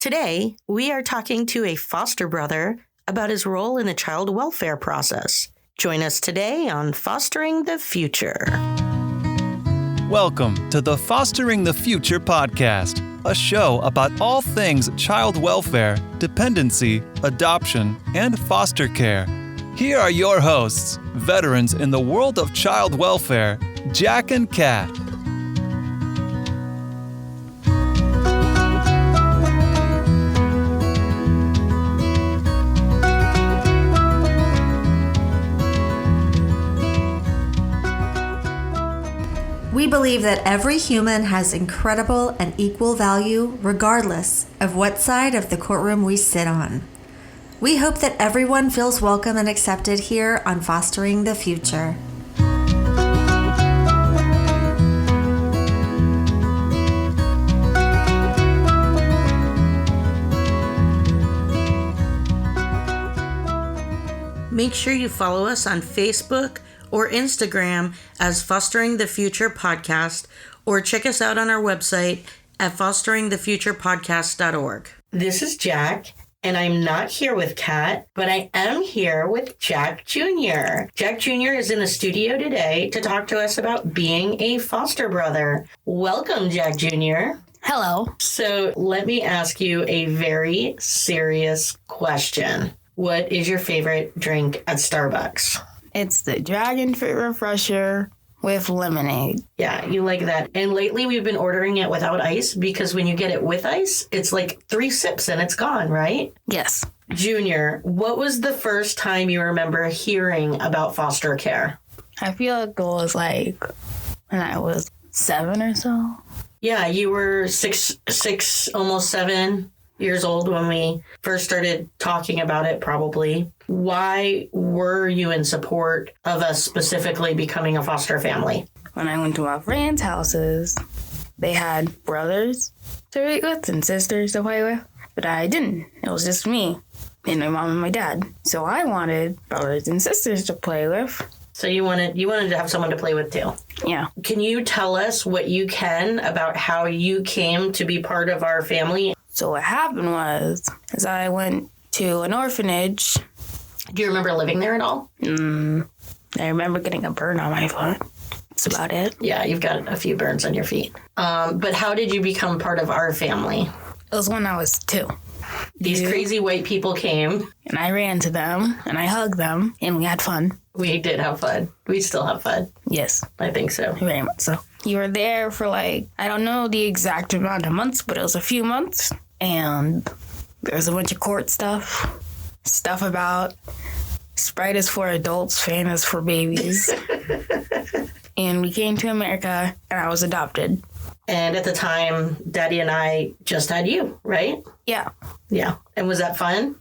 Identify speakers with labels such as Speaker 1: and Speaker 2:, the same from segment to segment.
Speaker 1: Today, we are talking to a foster brother about his role in the child welfare process. Join us today on Fostering the Future.
Speaker 2: Welcome to the Fostering the Future podcast, a show about all things child welfare, dependency, adoption, and foster care. Here are your hosts, veterans in the world of child welfare, Jack and Kat.
Speaker 3: We believe that every human has incredible and equal value regardless of what side of the courtroom we sit on. We hope that everyone feels welcome and accepted here on Fostering the Future.
Speaker 1: Make sure you follow us on Facebook or Instagram as Fostering the Future Podcast, or check us out on our website at fosteringthefuturepodcast.org. This is Jack, and I'm not here with Kat, but I am here with Jack Jr. Jack Jr. is in the studio today to talk to us about being a foster brother. Welcome, Jack Jr.
Speaker 4: Hello.
Speaker 1: So let me ask you a very serious question. What is your favorite drink at Starbucks?
Speaker 4: It's the Dragon Fruit Refresher with lemonade.
Speaker 1: Yeah, you like that. And lately we've been ordering it without ice because when you get it with ice, it's like 3 sips and it's gone, right?
Speaker 4: Yes.
Speaker 1: Junior, what was the first time you remember hearing about foster care?
Speaker 4: I feel like it was like when I was 7 or so.
Speaker 1: Yeah, you were six, almost 7 years old when we first started talking about it, probably. Why were you in support of us specifically becoming a foster family?
Speaker 4: When I went to my friends' houses, they had brothers to play with and sisters to play with, but I didn't. It was just me and my mom and my dad. So I wanted brothers and sisters to play with.
Speaker 1: So you wanted to have someone to play with too?
Speaker 4: Yeah.
Speaker 1: Can you tell us what you can about how you came to be part of our family?
Speaker 4: So what happened was I went to an orphanage.
Speaker 1: Do you remember living there at all?
Speaker 4: I remember getting a burn on my foot. That's about it.
Speaker 1: Yeah, you've got a few burns on your feet. But how did you become part of our family?
Speaker 4: It was when I was 2.
Speaker 1: These crazy white people came.
Speaker 4: And I ran to them, and I hugged them, and we had fun.
Speaker 1: We did have fun. We still have fun.
Speaker 4: Yes.
Speaker 1: I think so.
Speaker 4: Very much so. You were there for I don't know the exact amount of months, but it was a few months. And there was a bunch of court stuff about Sprite is for adults, Fan is for babies. And we came to America, and I was adopted.
Speaker 1: And at the time, Daddy and I just had you, right?
Speaker 4: Yeah.
Speaker 1: Yeah. And was that fun?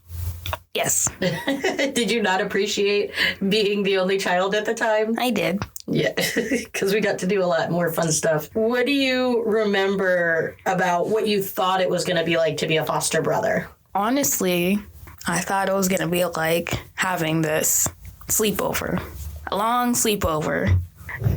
Speaker 4: Yes.
Speaker 1: Did you not appreciate being the only child at the time?
Speaker 4: I did.
Speaker 1: Yeah, because we got to do a lot more fun stuff. What do you remember about what you thought it was going to be like to be a foster brother?
Speaker 4: Honestly, I thought it was going to be like having this sleepover, a long sleepover.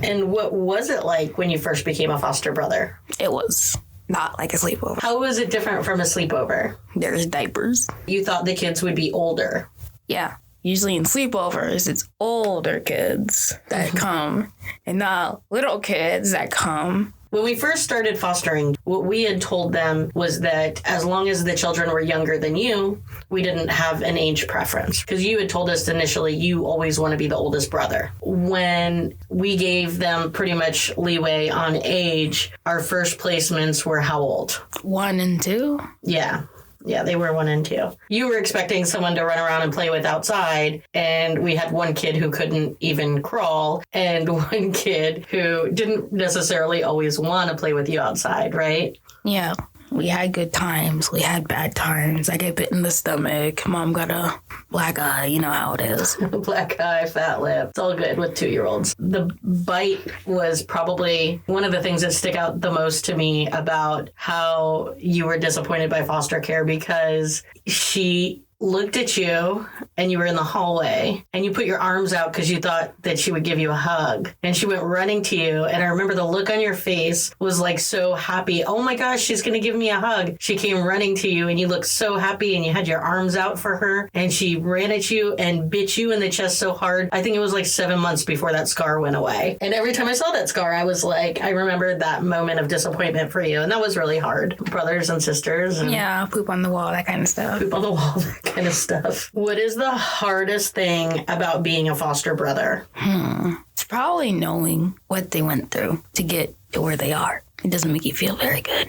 Speaker 1: And what was it like when you first became a foster brother?
Speaker 4: It was not like a sleepover.
Speaker 1: How was it different from a sleepover?
Speaker 4: There's diapers.
Speaker 1: You thought the kids would be older.
Speaker 4: Yeah. Usually in sleepovers, it's older kids that come and not little kids that come.
Speaker 1: When we first started fostering, what we had told them was that as long as the children were younger than you, we didn't have an age preference. Because you had told us initially you always want to be the oldest brother. When we gave them pretty much leeway on age, our first placements were how old?
Speaker 4: 1 and 2?
Speaker 1: Yeah. Yeah, they were 1 and 2. You were expecting someone to run around and play with outside, and we had one kid who couldn't even crawl, and one kid who didn't necessarily always want to play with you outside, right?
Speaker 4: Yeah. We had good times. We had bad times. I get bit in the stomach. Mom got a black eye. You know how it is.
Speaker 1: Black eye, fat lip. It's all good with 2-year-olds. The bite was probably one of the things that stick out the most to me about how you were disappointed by foster care, because she looked at you and you were in the hallway and you put your arms out because you thought that she would give you a hug, and she went running to you, and I remember the look on your face was like so happy. Oh my gosh, she's gonna give me a hug. She came running to you and you looked so happy and you had your arms out for her, and she ran at you and bit you in the chest so hard. I think it was like 7 months before that scar went away, and every time I saw that scar I was like, I remembered that moment of disappointment for you, and that was really hard. Brothers and sisters and
Speaker 4: Yeah, poop on the wall, that kind of stuff.
Speaker 1: poop on the wall, that kind of stuff. What is the hardest thing about being a foster brother?
Speaker 4: It's probably knowing what they went through to get to where they are. It doesn't make you feel very good.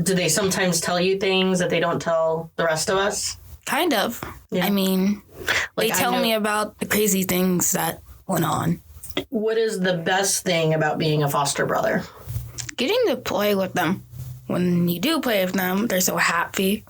Speaker 1: Do they sometimes tell you things that they don't tell the rest of us?
Speaker 4: Kind of.
Speaker 1: Yeah.
Speaker 4: I mean,
Speaker 1: Like,
Speaker 4: they
Speaker 1: I
Speaker 4: tell
Speaker 1: know-
Speaker 4: me about the crazy things that went on.
Speaker 1: What is the best thing about being a foster brother?
Speaker 4: Getting to play with them. When you do play with them, they're so happy.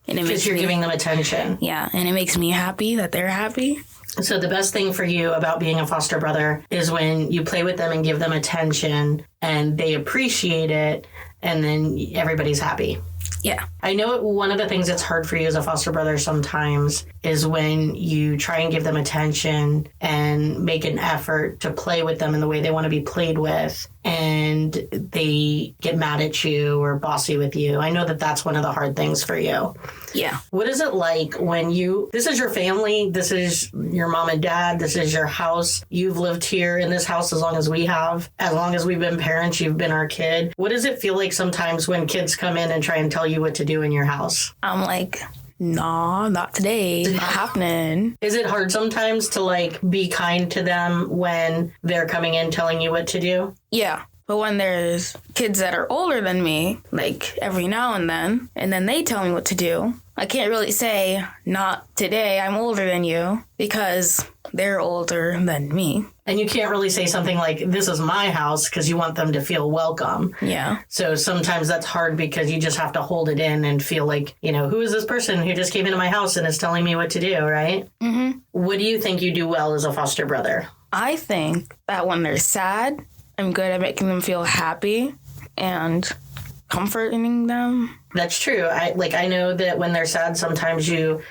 Speaker 4: And it
Speaker 1: Because
Speaker 4: makes
Speaker 1: you're
Speaker 4: me,
Speaker 1: giving them attention.
Speaker 4: yeah, and it makes me happy that they're happy.
Speaker 1: So the best thing for you about being a foster brother is when you play with them and give them attention and they appreciate it, and then everybody's happy.
Speaker 4: Yeah.
Speaker 1: I know one of the things that's hard for you as a foster brother sometimes is when you try and give them attention and make an effort to play with them in the way they want to be played with, and they get mad at you or bossy with you. I know that that's one of the hard things for you.
Speaker 4: Yeah.
Speaker 1: What is it like when this is your family, this is your mom and dad, this is your house, you've lived here in this house as long as we have, as long as we've been parents, you've been our kid. What does it feel like sometimes when kids come in and try and tell you what to do in your house?
Speaker 4: I'm like, nah, not today. Not happening.
Speaker 1: Is it hard sometimes to like be kind to them when they're coming in telling you what to do?
Speaker 4: Yeah. But when there's kids that are older than me, like every now and then they tell me what to do, I can't really say, not today, I'm older than you, because they're older than me.
Speaker 1: And you can't really say something like, this is my house, because you want them to feel welcome.
Speaker 4: Yeah.
Speaker 1: So sometimes that's hard because you just have to hold it in and feel like, who is this person who just came into my house and is telling me what to do, right?
Speaker 4: Mm-hmm.
Speaker 1: What do you think you do well as a foster brother?
Speaker 4: I think that when they're sad, I'm good at making them feel happy and comforting them.
Speaker 1: That's true. I know that when they're sad, sometimes you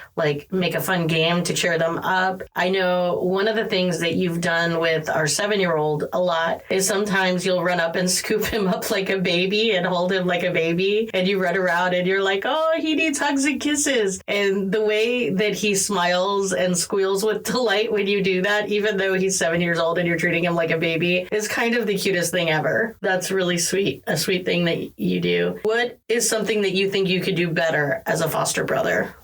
Speaker 1: make a fun game to cheer them up. I know one of the things that you've done with our 7-year-old a lot is sometimes you'll run up and scoop him up like a baby and hold him like a baby. And you run around and you're like, oh, he needs hugs and kisses. And the way that he smiles and squeals with delight when you do that, even though he's 7 years old and you're treating him like a baby, is kind of the cutest thing ever. That's really sweet. A sweet thing that you do. What is something that you think you could do better as a foster brother?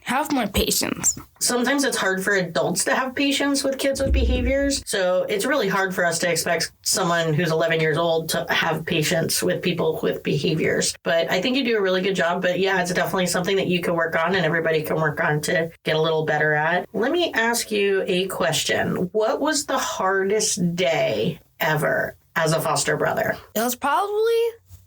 Speaker 4: Have more patience.
Speaker 1: Sometimes it's hard for adults to have patience with kids with behaviors. So it's really hard for us to expect someone who's 11 years old to have patience with people with behaviors. But I think you do a really good job. But yeah, it's definitely something that you can work on and everybody can work on to get a little better at. Let me ask you a question. What was the hardest day ever as a foster brother?
Speaker 4: It was probably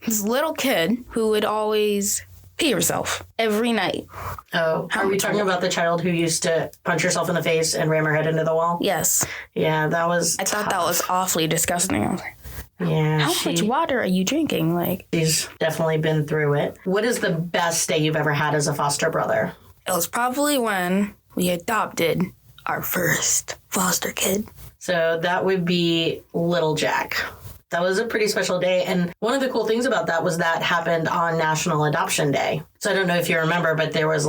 Speaker 4: this little kid who would always pee herself every night.
Speaker 1: Oh, are we talking about the child who used to punch herself in the face and ram her head into the wall?
Speaker 4: Yes.
Speaker 1: Yeah, that was
Speaker 4: I thought that was awfully disgusting. I was like,
Speaker 1: Yeah,
Speaker 4: how much water are you drinking?
Speaker 1: She's definitely been through it. What is the best day you've ever had as a foster brother?
Speaker 4: It was probably when we adopted our first foster kid.
Speaker 1: So that would be Little Jack. That was a pretty special day. And one of the cool things about that was that happened on National Adoption Day. So I don't know if you remember, but there was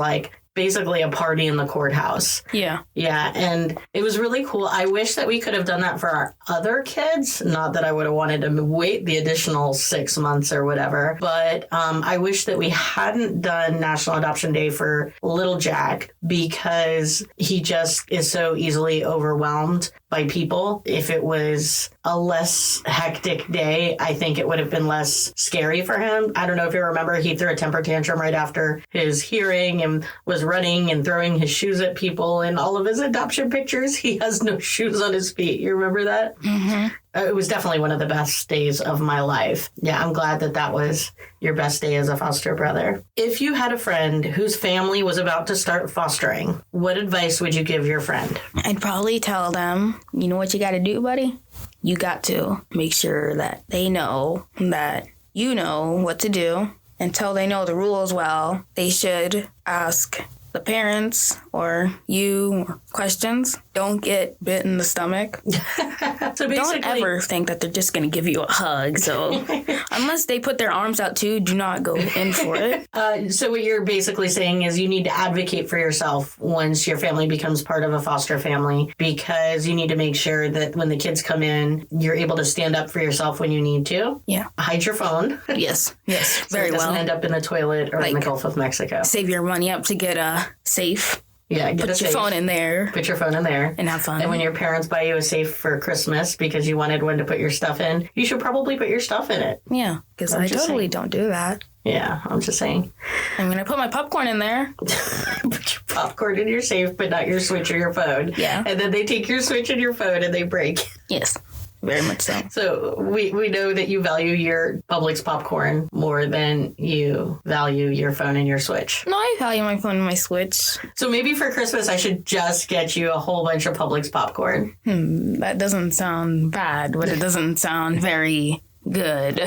Speaker 1: basically a party in the courthouse.
Speaker 4: Yeah.
Speaker 1: Yeah, and it was really cool. I wish that we could have done that for our other kids. Not that I would have wanted to wait the additional 6 months or whatever, but I wish that we hadn't done National Adoption Day for Little Jack because he just is so easily overwhelmed by people. If it was a less hectic day, I think it would have been less scary for him. I don't know if you remember, he threw a temper tantrum right after his hearing and was running and throwing his shoes at people. And all of his adoption pictures, he has no shoes on his feet. You remember that?
Speaker 4: Mm-hmm.
Speaker 1: It was definitely one of the best days of my life. Yeah, I'm glad that was your best day as a foster brother. If you had a friend whose family was about to start fostering, what advice would you give your friend?
Speaker 4: I'd probably tell them, you know what you got to do, buddy? You got to make sure that they know that you know what to do. Until they know the rules well, they should ask the parents or you questions, don't get bit in the stomach.
Speaker 1: So basically,
Speaker 4: Don't ever think that they're just going to give you a hug. So unless they put their arms out too, do not go in for it.
Speaker 1: So what you're basically saying is you need to advocate for yourself once your family becomes part of a foster family, because you need to make sure that when the kids come in, you're able to stand up for yourself when you need to.
Speaker 4: Yeah.
Speaker 1: Hide your phone.
Speaker 4: Yes. Yes.
Speaker 1: So
Speaker 4: Very
Speaker 1: it doesn't
Speaker 4: well.
Speaker 1: end up in the toilet or in the Gulf of Mexico.
Speaker 4: Save your money up to get a safe.
Speaker 1: Yeah, get
Speaker 4: Put your phone in there
Speaker 1: Put your phone in there.
Speaker 4: and have fun.
Speaker 1: And when your parents buy you a safe for Christmas because you wanted one to put your stuff in, you should probably put your stuff in it.
Speaker 4: Yeah, because I
Speaker 1: just
Speaker 4: totally
Speaker 1: saying.
Speaker 4: don't do that.
Speaker 1: Yeah, I'm just saying.
Speaker 4: I'm going to put my popcorn in there.
Speaker 1: Put your popcorn in your safe, but not your Switch or your phone.
Speaker 4: Yeah.
Speaker 1: And then they take your Switch and your phone and they break.
Speaker 4: Yes, very much so.
Speaker 1: So we know that you value your Publix popcorn more than you value your phone and your Switch.
Speaker 4: No, I value my phone and my Switch.
Speaker 1: So maybe for Christmas, I should just get you a whole bunch of Publix popcorn.
Speaker 4: That doesn't sound bad, but it doesn't sound very good.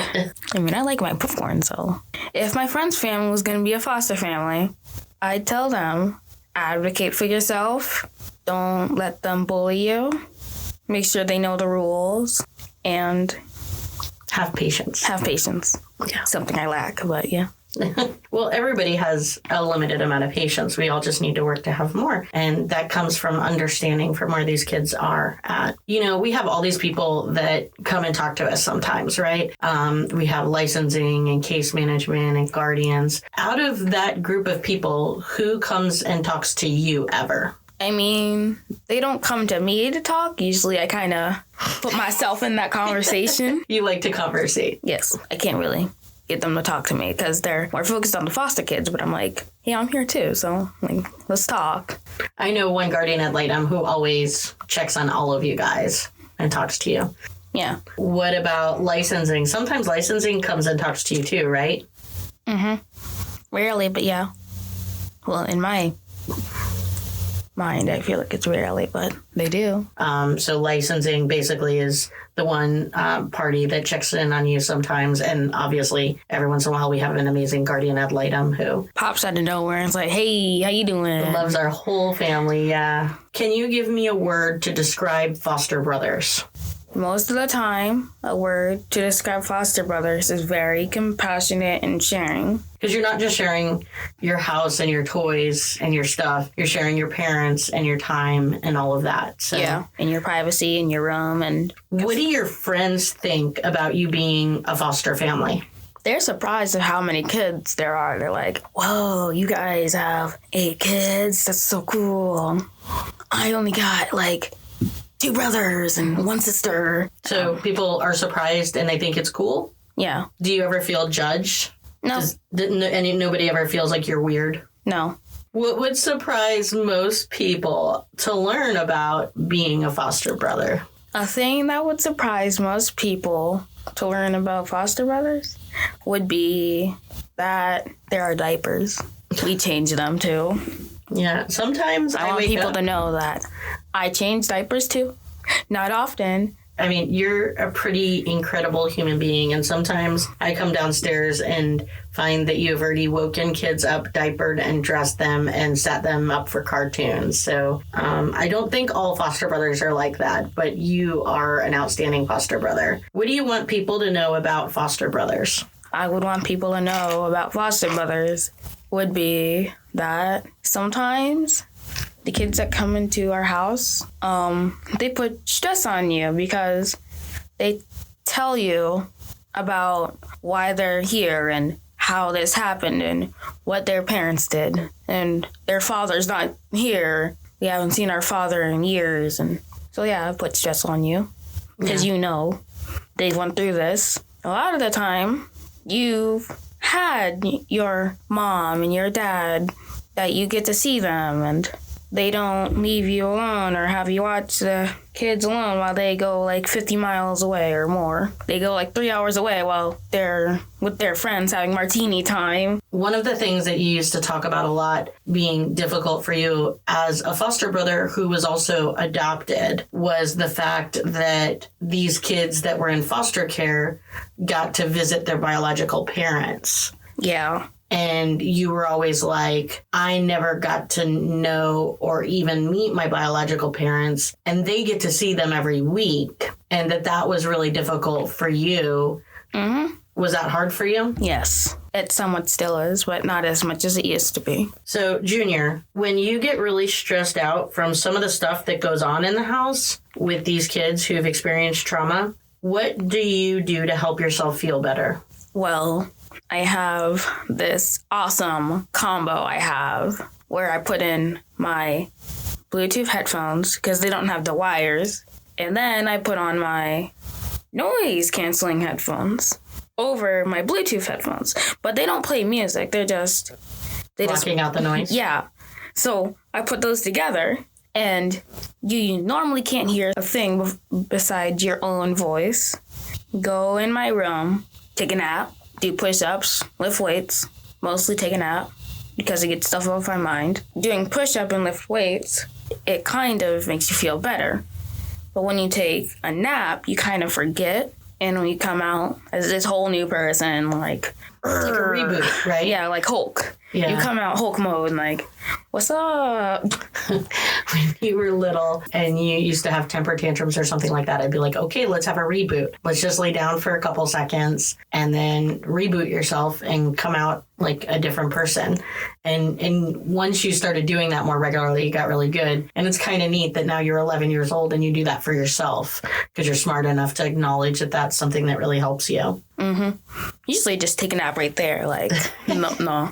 Speaker 4: I mean, I like my popcorn, so. If my friend's family was going to be a foster family, I'd tell them, advocate for yourself. Don't let them bully you. Make sure they know the rules. And
Speaker 1: Have patience.
Speaker 4: have patience.
Speaker 1: Yeah.
Speaker 4: Something I lack, but yeah.
Speaker 1: Well, everybody has a limited amount of patience. We all just need to work to have more. And that comes from understanding from where these kids are at. You know, we have all these people that come and talk to us sometimes, right? We have licensing and case management and guardians. Out of that group of people, who comes and talks to you ever?
Speaker 4: I mean, they don't come to me to talk. Usually I kind of put myself in that conversation.
Speaker 1: You like to conversate.
Speaker 4: Yes, I can't really get them to talk to me because they're more focused on the foster kids. But I'm like, yeah, I'm here too. So, like, let's talk.
Speaker 1: I know one guardian ad litem who always checks on all of you guys and talks to you.
Speaker 4: Yeah.
Speaker 1: What about licensing? Sometimes licensing comes and talks to you too, right?
Speaker 4: Rarely, but yeah. Well, in my mind, I feel like it's rarely, but they do.
Speaker 1: So licensing basically is the one party that checks in on you sometimes. And obviously, every once in a while, we have an amazing guardian ad litem who
Speaker 4: Pops out of nowhere and it's like, hey, how you doing?
Speaker 1: loves our whole family. Yeah. Can you give me a word to describe foster brothers?
Speaker 4: Most of the time, a word to describe foster brothers is very compassionate and sharing.
Speaker 1: Because you're not just sharing your house and your toys and your stuff. You're sharing your parents and your time and all of that. So
Speaker 4: Yeah. And your privacy in your room. And
Speaker 1: what do your friends think about you being a foster family?
Speaker 4: they're surprised at how many kids there are. They're like, whoa, you guys have 8 kids. That's so cool. I only got like 2 brothers and 1 sister.
Speaker 1: So people are surprised and they think it's cool?
Speaker 4: Yeah.
Speaker 1: Do you ever feel judged?
Speaker 4: No.
Speaker 1: Nobody ever feels like you're weird?
Speaker 4: No.
Speaker 1: What would surprise most people to learn about being a foster brother?
Speaker 4: A thing that would surprise most people to learn about foster brothers would be that there are diapers. We change them too.
Speaker 1: Yeah, sometimes
Speaker 4: I want
Speaker 1: wake
Speaker 4: people
Speaker 1: up.
Speaker 4: to know that I change diapers too. Not often.
Speaker 1: I mean, you're a pretty incredible human being, and sometimes I come downstairs and find that you've already woken kids up, diapered, and dressed them, and set them up for cartoons. So I don't think all foster brothers are like that, but you are an outstanding foster brother. What do you want people to know about foster brothers?
Speaker 4: I would want people to know about foster brothers would be that sometimes the kids that come into our house, they put stress on you because they tell you about why they're here and how this happened and what their parents did. And their father's not here. We haven't seen our father in years. And so, yeah, I put stress on you because you know they went through this. A lot of the time, you've had your mom and your dad that you get to see them and they don't leave you alone or have you watch the kids alone while they go like 50 miles away or more. They go like 3 hours away while they're with their friends having martini time.
Speaker 1: One of the things that you used to talk about a lot being difficult for you as a foster brother who was also adopted was the fact that these kids that were in foster care got to visit their biological parents.
Speaker 4: Yeah.
Speaker 1: And you were always like, I never got to know or even meet my biological parents, and they get to see them every week. And that was really difficult for you.
Speaker 4: Mm-hmm.
Speaker 1: Was that hard for you?
Speaker 4: Yes, it somewhat still is, but not as much as it used to be.
Speaker 1: So, Junior, when you get really stressed out from some of the stuff that goes on in the house with these kids who have experienced trauma, what do you do to help yourself feel better?
Speaker 4: Well, I have this awesome combo where I put in my Bluetooth headphones because they don't have the wires. And then I put on my noise canceling headphones over my Bluetooth headphones. But they don't play music. They just
Speaker 1: Blocking out the noise?
Speaker 4: Yeah. So I put those together, and you normally can't hear a thing besides your own voice. Go in my room, take a nap, do push-ups, lift weights, mostly take a nap because it gets stuff off my mind. Doing push-up and lift weights, it kind of makes you feel better. But when you take a nap, you kind of forget. And when you come out as this whole new person, like...
Speaker 1: It's like a reboot, right?
Speaker 4: Yeah, like Hulk.
Speaker 1: Yeah.
Speaker 4: You come out Hulk mode and like, what's up?
Speaker 1: When you were little and you used to have temper tantrums or something like that, I'd be like, okay, let's have a reboot. Let's just lay down for a couple seconds and then reboot yourself and come out like a different person. And once you started doing that more regularly, you got really good. And it's kind of neat that now you're 11 years old and you do that for yourself because you're smart enough to acknowledge that that's something that really helps you.
Speaker 4: Mm-hmm. Usually just take a nap right there. Like, no.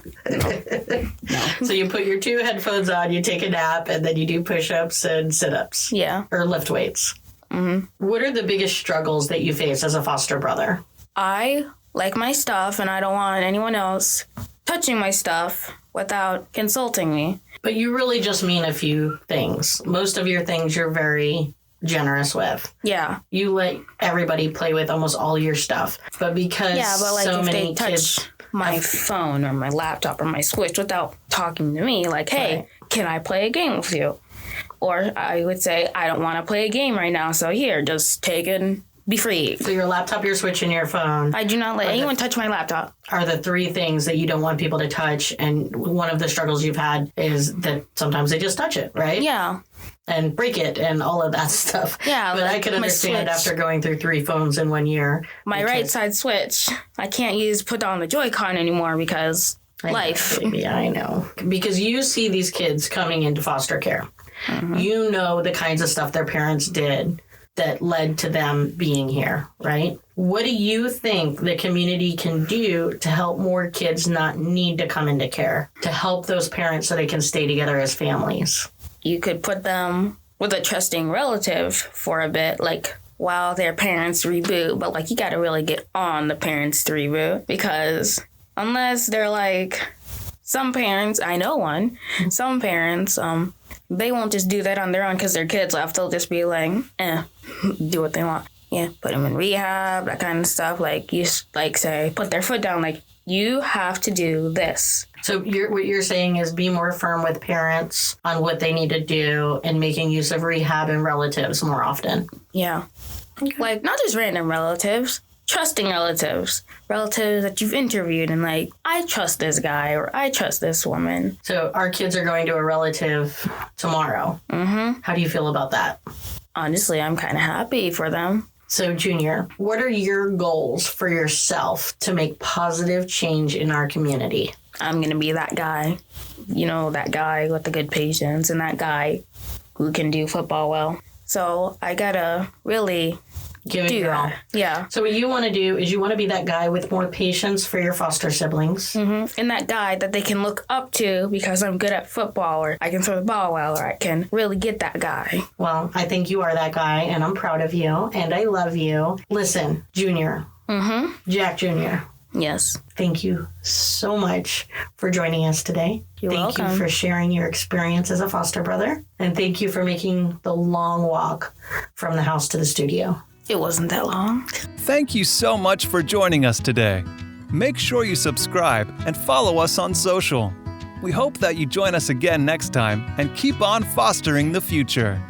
Speaker 1: So you put your 2 headphones on, you take a nap, and then you do push-ups and sit-ups.
Speaker 4: Yeah.
Speaker 1: Or lift weights. Mm-hmm. What are the biggest struggles that you face as a foster brother?
Speaker 4: I like my stuff, and I don't want anyone else touching my stuff without consulting me.
Speaker 1: But you really just mean a few things. Most of your things you're very generous with.
Speaker 4: Yeah.
Speaker 1: You let everybody play with almost all your stuff. But because
Speaker 4: like
Speaker 1: so
Speaker 4: if
Speaker 1: many
Speaker 4: they touch
Speaker 1: kids...
Speaker 4: my phone or my laptop or my Switch without talking to me, like, hey,
Speaker 1: Right.
Speaker 4: Can I play a game with you? Or I would say, I don't want to play a game right now, so here, just take it and be free.
Speaker 1: So your laptop, your Switch, and your phone
Speaker 4: I do not let anyone touch my laptop.
Speaker 1: are the 3 things that you don't want people to touch. And one of the struggles you've had is that sometimes they just touch it, right?
Speaker 4: Yeah.
Speaker 1: And break it and all of that stuff.
Speaker 4: Yeah,
Speaker 1: But I
Speaker 4: like
Speaker 1: could
Speaker 4: my
Speaker 1: understand
Speaker 4: Switch.
Speaker 1: after going through 3 phones in 1 year.
Speaker 4: My right side Switch, I can't put on the Joy-Con anymore because life.
Speaker 1: Baby, I know. Because you see these kids coming into foster care. Mm-hmm. You know the kinds of stuff their parents did that led to them being here, right? What do you think the community can do to help more kids not need to come into care, to help those parents so they can stay together as families?
Speaker 4: You could put them with a trusting relative for a bit, like while their parents reboot, but like you got to really get on the parents to reboot because unless they're like some parents, I know one, some parents, they won't just do that on their own because their kids left. They'll just be like, do what they want. Yeah, put them in rehab, that kind of stuff. Like you say, put their foot down. Like you have to do this.
Speaker 1: So what you're saying is be more firm with parents on what they need to do and making use of rehab and relatives more often.
Speaker 4: Yeah. Like not just random relatives, trusting relatives that you've interviewed and like, I trust this guy or I trust this woman.
Speaker 1: So our kids are going to a relative tomorrow. Mm-hmm. How do you feel about that?
Speaker 4: Honestly, I'm kind of happy for them.
Speaker 1: So, Junior, what are your goals for yourself to make positive change in our community?
Speaker 4: I'm going to be that guy. You know, that guy with the good patience and that guy who can do football well. So I got to really
Speaker 1: Give it
Speaker 4: do
Speaker 1: your all.
Speaker 4: that. Yeah.
Speaker 1: So what you want to do is you want to be that guy with more patience for your foster siblings.
Speaker 4: Mm-hmm. And that guy that they can look up to because I'm good at football or I can throw the ball well or I can really get that guy.
Speaker 1: Well, I think you are that guy, and I'm proud of you, and I love you. Listen, Junior. Mm-hmm. Jack Jr.
Speaker 4: Yes.
Speaker 1: Thank you so much for joining us today.
Speaker 4: You're
Speaker 1: Thank
Speaker 4: welcome.
Speaker 1: you for sharing your experience as a foster brother. And thank you for making the long walk from the house to the studio.
Speaker 4: It wasn't that long.
Speaker 2: Thank you so much for joining us today. Make sure you subscribe and follow us on social. We hope that you join us again next time and keep on fostering the future.